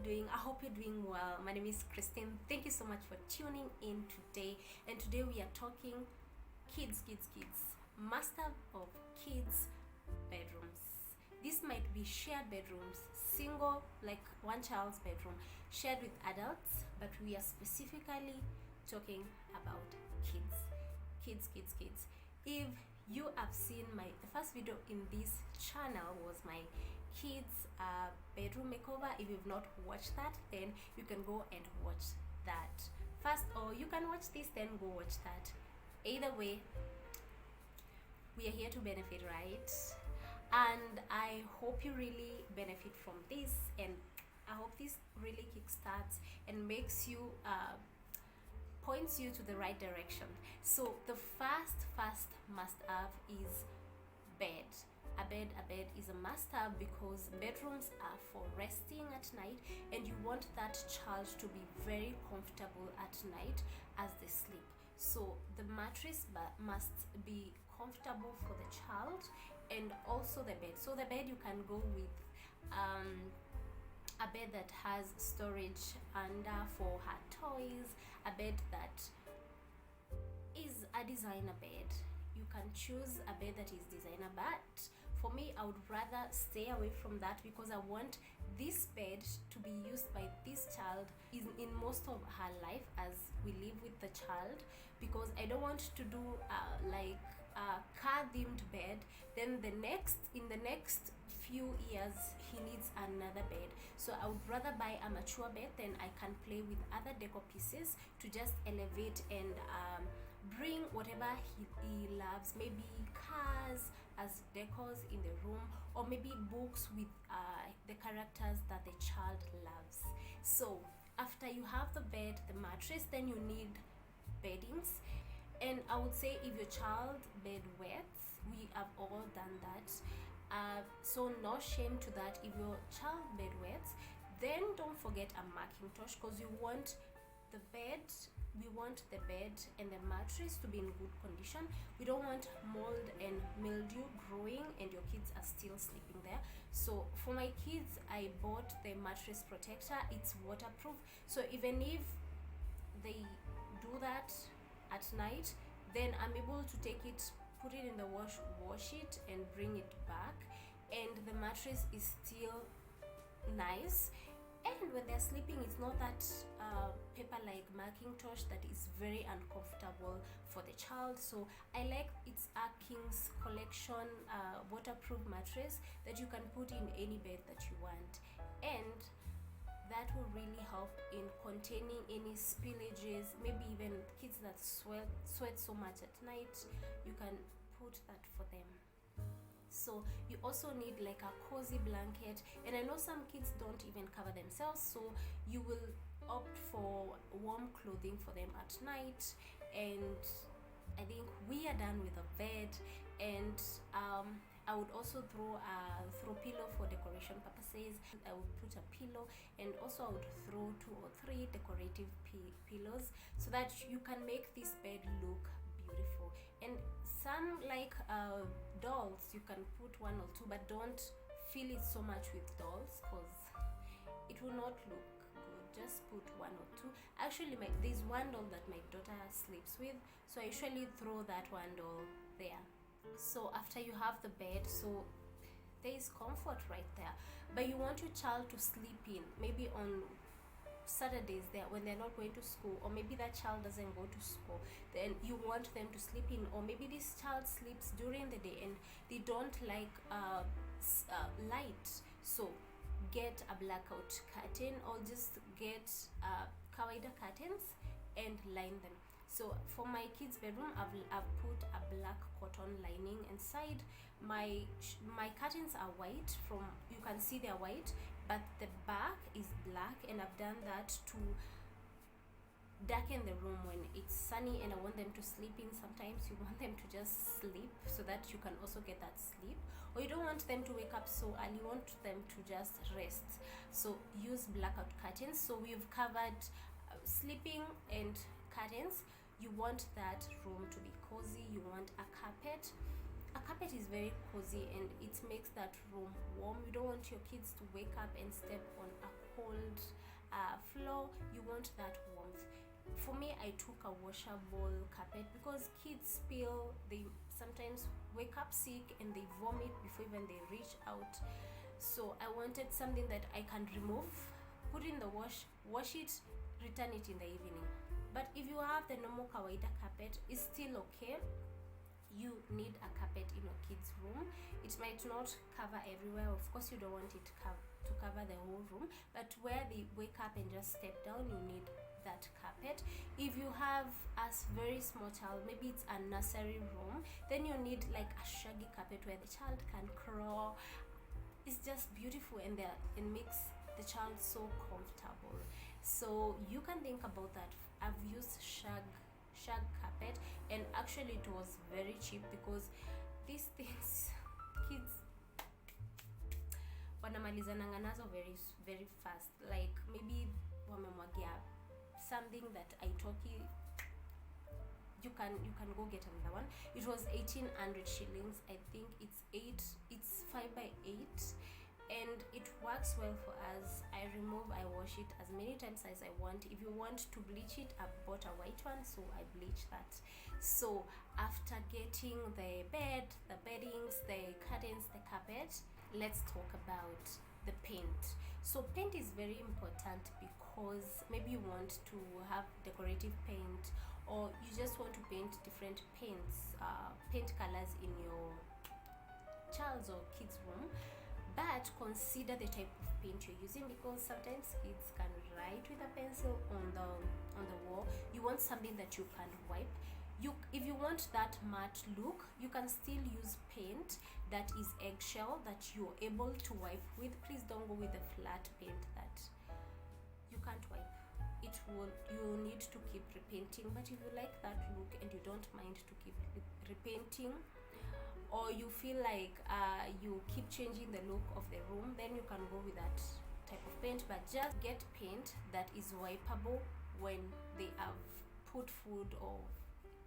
doing? I hope you're doing well. My name is Christine. Thank you so much for tuning in today. And today we are talking kids. Master of kids bedrooms. This might be shared bedrooms, single, like one child's bedroom, shared with adults, but we are specifically talking about kids. Kids. If you have seen the first video in this channel was my kids bedroom makeover. If you've not watched that, then you can go and watch that first, or you can watch this then go watch that. Either way, we are here to benefit, right? And I hope you really benefit from this, and I hope this really kickstarts and makes you points you to the right direction. So the first must have is bed. A bed is a must have because bedrooms are for resting at night, and you want that child to be very comfortable at night as they sleep. So the mattress must be comfortable for the child, and also the bed. So the bed, you can go with a bed that has storage under for her toys, a bed that is a designer bed. You can choose a bed that is designer, but for me, I would rather stay away from that because I want this bed to be used by this child in most of her life as we live with the child, because I don't want to do like a car themed bed, then in the next few years he needs another bed. So I would rather buy a mature bed, then I can play with other decor pieces to just elevate and bring whatever he loves, maybe cars as decors in the room, or maybe books with the characters that the child loves. So after you have the bed, the mattress, then you need beddings. And I would say if your child bed wets, we have all done that, so no shame to that. If your child bed wets, then don't forget a Macintosh, because we want the bed and the mattress to be in good condition. We don't want mold and mildew growing and your kids are still sleeping there. So for my kids, I bought the mattress protector. It's waterproof, so even if they do that at night, then I'm able to take it, put it in the wash it and bring it back, and the mattress is still nice. And when they're sleeping, it's not that paper like Macintosh that is very uncomfortable for the child. So I like it's a King's collection waterproof mattress that you can put in any bed that you want, and that will really help in containing any spillages, maybe even kids that sweat so much at night. You can put that for them. So you also need like a cozy blanket, and I know some kids don't even cover themselves, so you will opt for warm clothing for them at night. And I think we are done with the bed, and I would also throw pillow for decoration purposes. I would put a pillow, and also I would throw 2 or 3 decorative pillows so that you can make this bed look beautiful. And some like dolls, you can put 1 or 2, but don't fill it so much with dolls because it will not look good. Just put 1 or 2. Actually, there's 1 doll that my daughter sleeps with, so I usually throw that 1 doll there. So after you have the bed, so there is comfort right there, but you want your child to sleep in maybe on Saturdays there when they're not going to school, or maybe that child doesn't go to school, then you want them to sleep in. Or maybe this child sleeps during the day and they don't like light, so get a blackout curtain, or just get kawaida curtains and line them. So for my kids bedroom, I've put a black cotton lining inside. My curtains are white, you can see they're white, but the back is black, and I've done that to darken the room when it's sunny and I want them to sleep in. Sometimes you want them to just sleep so that you can also get that sleep, or you don't want them to wake up so early, you want them to just rest, so use blackout curtains. So we've covered sleeping and curtains. You want that room to be cozy, you want a carpet, a carpet is very cozy and it makes that room warm. You don't want your kids to wake up and step on a cold floor. You want that warmth. For me, I took a washable carpet because kids spill, they sometimes wake up sick and they vomit before even they reach out. So I wanted something that I can remove, put in the wash it, return it in the evening. But if you have the normal kawaida carpet, it's still okay. You need a carpet in your kids' room. It might not cover everywhere. Of course, you don't want it to cover the whole room, but where they wake up and just step down, you need that carpet. If you have a very small child, maybe it's a nursery room, then you need like a shaggy carpet where the child can crawl. It's just beautiful, and it makes the child so comfortable. So you can think about that. I've used shag carpet, and actually it was very cheap because these things kids wanamalizananga nazo very fast. Like maybe wamemwagia something that aitoki, you can go get another one. It was 1800 shillings. I think it's 5 by 8, and it works well for us. I wash it as many times as I want. If you want to bleach it, I bought a white one, so I bleach that. So after getting the bed, the beddings, the curtains, the carpet, let's talk about the paint. So paint is very important because maybe you want to have decorative paint, or you just want to paint different paint colors in your child's or kids' room. But consider the type of paint you're using, because sometimes kids can write with a pencil on the wall. You want something that you can wipe. If you want that matte look, you can still use paint that is eggshell that you're able to wipe with. Please don't go with the flat paint that you can't wipe. You need to keep repainting. But if you like that look and you don't mind to keep repainting, or you feel like you keep changing the look of the room, then you can go with that type of paint. But just get paint that is wipeable when they have put food or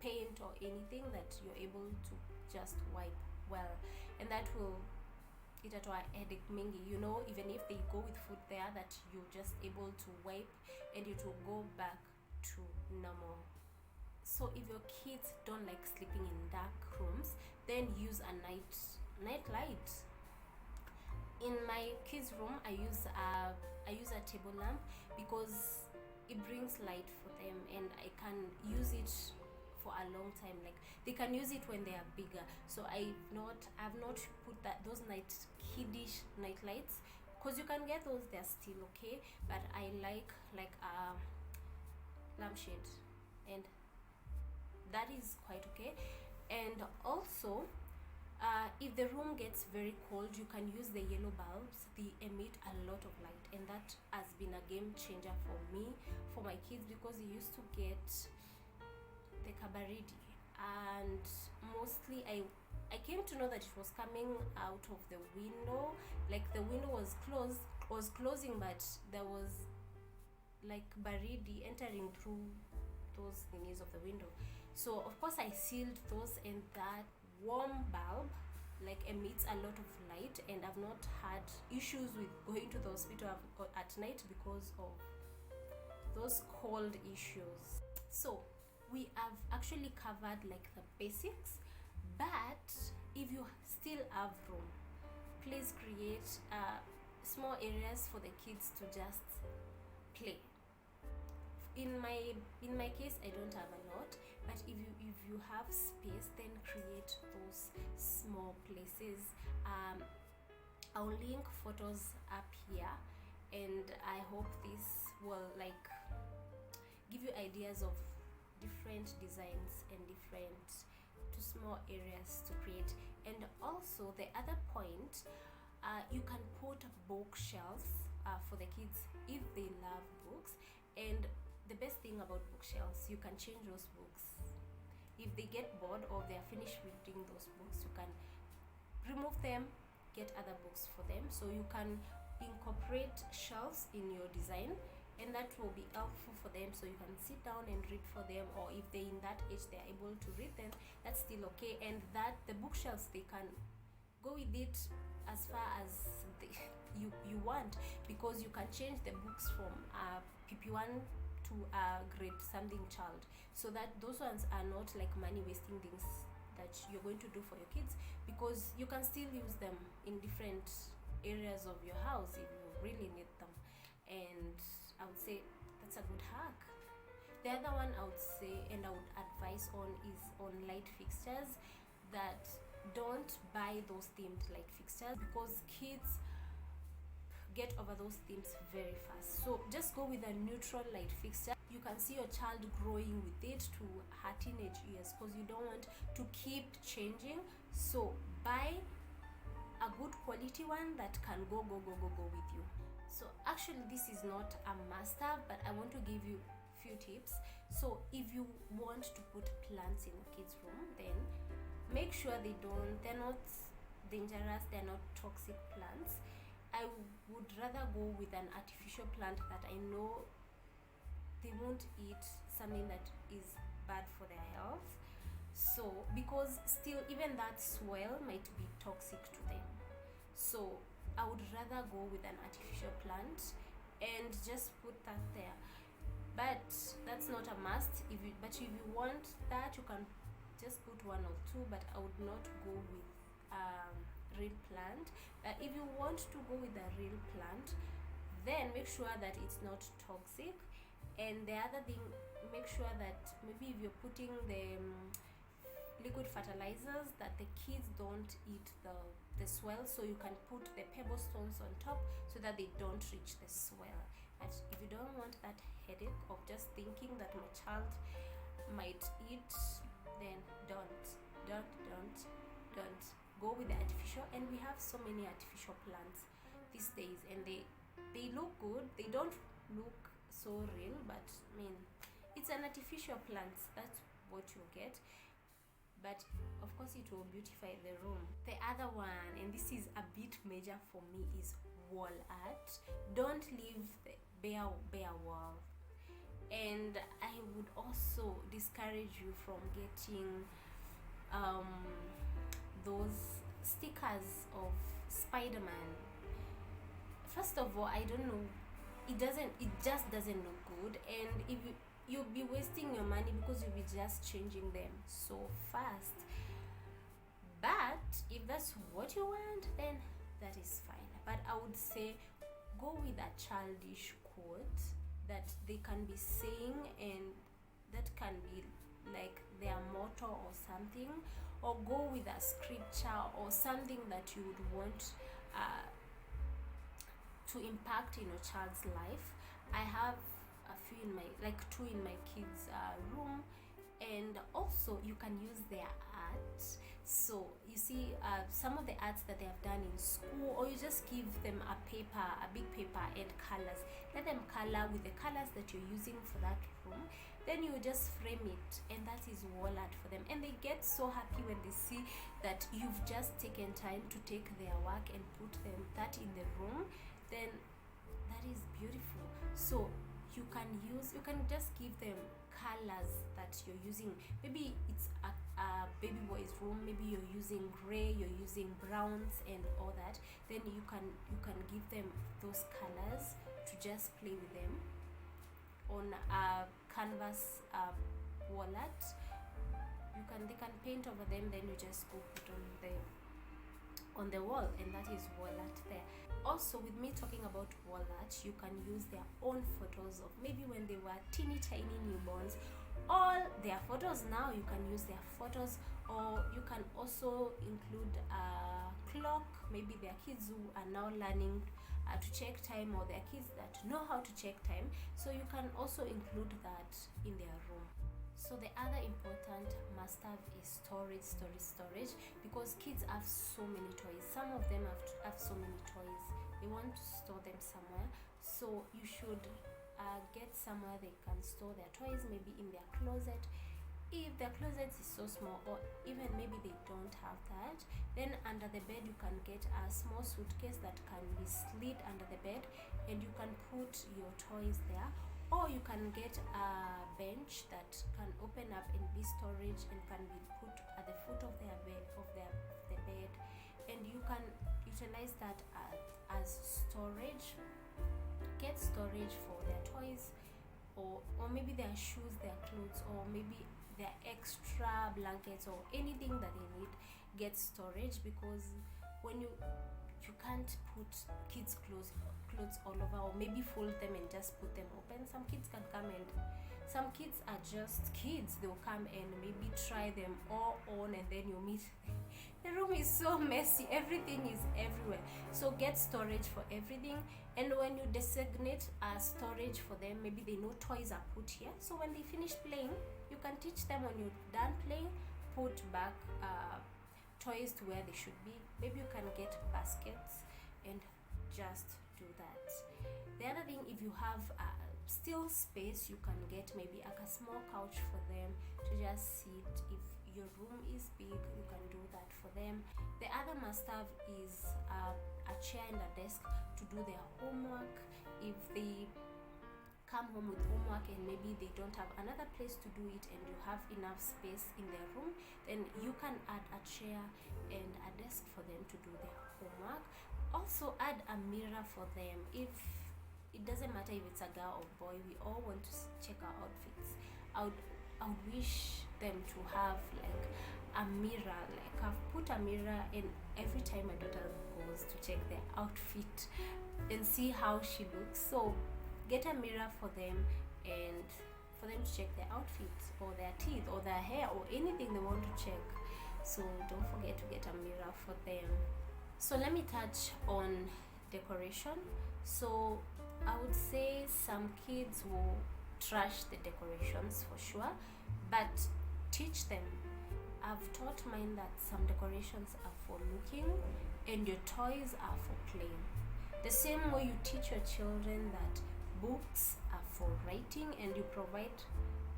paint or anything that you're able to just wipe well, and that will itatoa headache mingi, even if they go with food there, that you're just able to wipe and it will go back to normal. So if your kids don't like sleeping in dark rooms, then use a night light. In my kids' room, I use a table lamp because it brings light for them, and I can use it for a long time. Like they can use it when they are bigger. So I've not put those kiddish night lights, because you can get those, they're still okay. But I like a lampshade, and that is quite okay. And also, if the room gets very cold, you can use the yellow bulbs. They emit a lot of light, and that has been a game changer for me, for my kids, because they used to get the kabaridi, and mostly I came to know that it was coming out of the window. Like the window was closing, but there was like baridi entering through those thingies of the window. So of course I sealed those, and that warm bulb like emits a lot of light, and I've not had issues with going to the hospital at night because of those cold issues. So we have actually covered like the basics, but if you still have room, please create small areas for the kids to just play. In my case, I don't have a lot, but if you have space, then create those small places. I'll link photos up here, and I hope this will like give you ideas of different designs and different small areas to create. And also the other point, you can put bookshelves for the kids if they love books. And the best thing about bookshelves, you can change those books. If they get bored or they are finished reading those books, you can remove them, get other books for them. So you can incorporate shelves in your design, and that will be helpful for them, so you can sit down and read for them, or if they're in that age they're able to read, then that's still okay. And that the bookshelves, they can go with it as far as you want, because you can change the books from PP1 to a grade something child, so that those ones are not like money wasting things that you're going to do for your kids, because you can still use them in different areas of your house if you really need them. And I would say that's a good hack. The other one I would say, and I would advise on, is on light fixtures. That don't buy those themed light fixtures, because kids get over those themes very fast. So just go with a neutral light fixture. You can see your child growing with it to her teenage years, because you don't want to keep changing. So buy a good quality one that can go with you. So actually this is not a must-have, but I want to give you few tips. So if you want to put plants in your kids' room, then make sure they're not dangerous, they're not toxic plants. I would rather go with an artificial plant that I know they won't eat something that is bad for their health. So because still even that soil might be toxic to them, so I would rather go with an artificial plant and just put that there. But that's not a must. If you want that, you can just put one or two, but I would not go with real plant. If you want to go with a real plant, then make sure that it's not toxic. And the other thing, make sure that maybe if you're putting the liquid fertilizers, that the kids don't eat the soil, so you can put the pebble stones on top so that they don't reach the soil. But if you don't want that headache of just thinking that my child might eat, then don't go with the artificial. And we have so many artificial plants these days, and they look good. They don't look so real, but I mean, it's an artificial plant, that's what you'll get. But of course it will beautify the room. The other one, and this is a bit major for me, is wall art. Don't leave the bare wall. And I would also discourage you from getting those stickers of Spider-Man. First of all, I don't know, it just doesn't look good, and if you'll be wasting your money, because you'll be just changing them so fast. But if that's what you want, then that is fine. But I would say go with a childish quote that they can be saying, and that can be like their motto or something, or go with a scripture or something that you would want to impact in your child's life. I have a few two in my kids' room, and also you can use their art. So you see some of the arts that they have done in school, or you just give them a big paper and colors. Let them color with the colors that you're using for that room. Then you just frame it, and that is wall art for them. And they get so happy when they see that you've just taken time to take their work and put that in the room. Then that is beautiful. So you can just give them colors that you're using. Maybe it's a baby boy's room, maybe you're using gray, you're using browns and all that. Then you can give them those colors to just play with them on a canvas wall art. They can paint over them, then you just go put on the wall, and that is wall art there. Also, with me talking about wall art, you can use their own photos of maybe when they were teeny tiny newborns. All their photos now, you can use their photos, or you can also include a clock. Maybe their kids who are now learning to check time, or their kids that know how to check time, so you can also include that in their room. So the other important must-have is storage, because kids have so many toys. Some of them have so many toys, they want to store them somewhere. So you should get somewhere they can store their toys, maybe in their closet. If their closet is so small, or even maybe they don't have that, then under the bed you can get a small suitcase that can be slid under the bed, and you can put your toys there. Or you can get a bench that can open up and be storage and can be put at the foot of their bed, the bed, and you can utilize that as storage. Get storage for their toys, or maybe their shoes, their clothes, or maybe their extra blankets or anything that they need. Get storage, because when you can't put kids clothes all over, or maybe fold them and just put them open. Some kids can come, and some kids are just kids, they'll come and maybe try them all on, and then you meet the room is so messy, everything is everywhere. So get storage for everything, and when you designate a storage for them, maybe they know toys are put here, so when they finish playing, you can teach them, when you're done playing, put back toys to where they should be. Maybe you can get baskets and just do that. The other thing, if you have still space, you can get maybe a small couch for them to just sit. If your room is big, you can do that for them. The other must-have is a chair and a desk to do their homework. If they come home with homework and maybe they don't have another place to do it, and you have enough space in their room, then you can add a chair and a desk for them to do their homework. Also add a mirror for them. If it doesn't matter if it's a girl or boy, we all want to check our outfits. I would wish them to have like a mirror. Like I've put a mirror in every time my daughter goes to check their outfit and see how she looks. So get a mirror for them, and for them to check their outfits or their teeth or their hair or anything they want to check. So don't forget to get a mirror for them. So let me touch on decoration. So I would say some kids will trash the decorations for sure, but teach them. I've taught mine that some decorations are for looking and your toys are for playing. The same way you teach your children that books are for writing, and you provide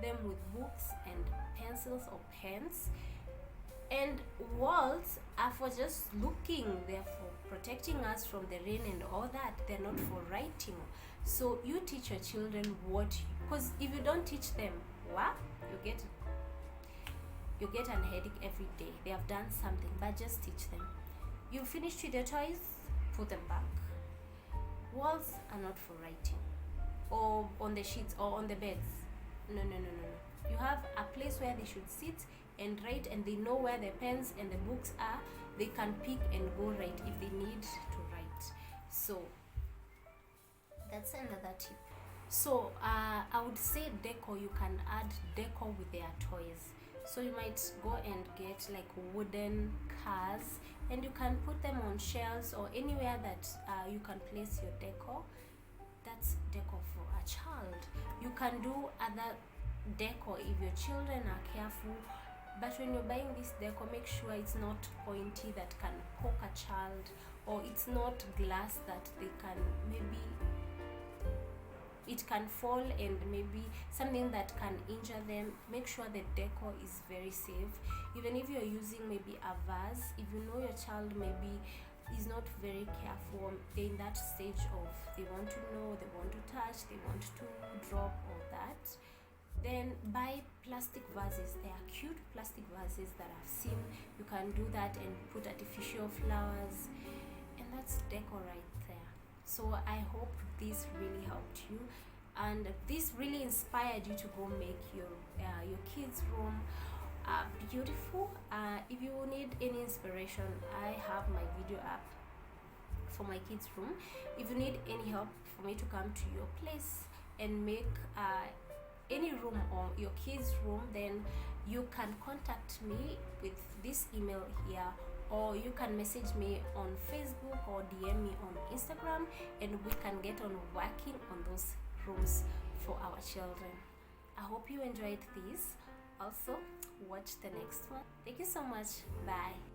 them with books and pencils or pens, and walls are for just looking, they're for protecting us from the rain and all that, they're not for writing. So you teach your children because if you don't teach them, you get an headache every day. They have done something, but just teach them. You finished with your toys, put them back. Walls are not for writing, or on the sheets or on the beds. No. You have a place where they should sit and write, and they know where the pens and the books are. They can pick and go write if they need to write. So that's another tip. So I would say decor, you can add decor with their toys. So you might go and get like wooden cars, and you can put them on shelves or anywhere that you can place your decor. That's decor for a child. You can do other decor if your children are careful, but when you're buying this decor, make sure it's not pointy that can poke a child, or it's not glass that they can maybe it can fall and maybe something that can injure them. Make sure the decor is very safe. Even if you're using maybe a vase, if you know your child maybe is not very careful, they're in that stage of they want to know, they want to touch, they want to drop, all that, then buy plastic vases. There are cute plastic vases that I've seen. You can do that and put artificial flowers, and that's decor right there. So I hope this really helped you, and this really inspired you to go make your kids' room beautiful. If you need any inspiration, I have my video app for my kids' room. If you need any help for me to come to your place and make any room or your kids' room, then you can contact me with this email here, or you can message me on Facebook or DM me on Instagram, and we can get on working on those rooms for our children. I hope you enjoyed this. Also, watch the next one. Thank you so much. Bye.